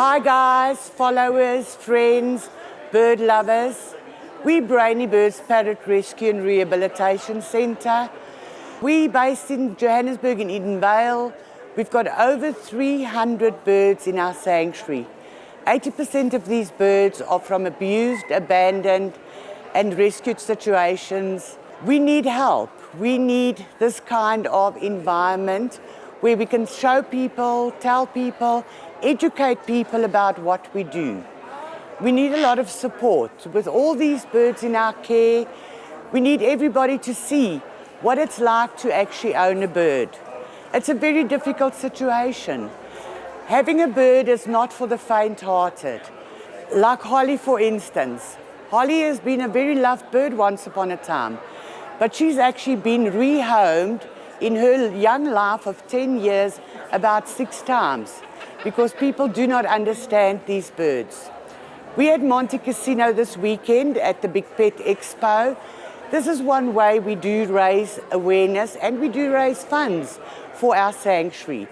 Hi guys, followers, friends, bird lovers. We're Brainy Birds Rescue and Rehabilitation Centre. We're based in Johannesburg in Edenvale. We've got over 300 birds in our sanctuary. 80% of these birds are from abused, abandoned and rescued situations. We need help. We need this kind of environment where we can show people, tell people, educate people about what we do. We need a lot of support. With all these birds in our care, we need everybody to see what it's like to actually own a bird. It's a very difficult situation. Having a bird is not for the faint-hearted. Like Holly, for instance. Holly has been a very loved bird once upon a time, but she's actually been rehomed in her young life of 10 years about 6 times because people do not understand these birds. We had Monte Casino this weekend at the Big Pet Expo. This is one way we do raise awareness and we do raise funds for our sanctuary.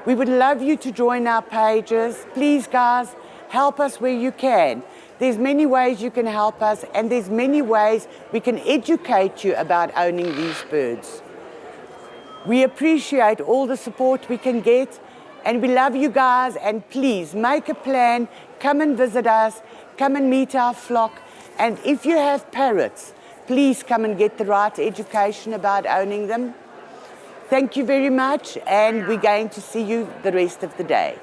We would love you to join our pages. Please, guys, help us where you can. There's many ways you can help us, and there's many ways we can educate you about owning these birds. We appreciate all the support we can get, and we love you guys, and please make a plan, come and visit us, come and meet our flock, and if you have parrots, please come and get the right education about owning them. Thank you very much, and we're going to see you the rest of the day.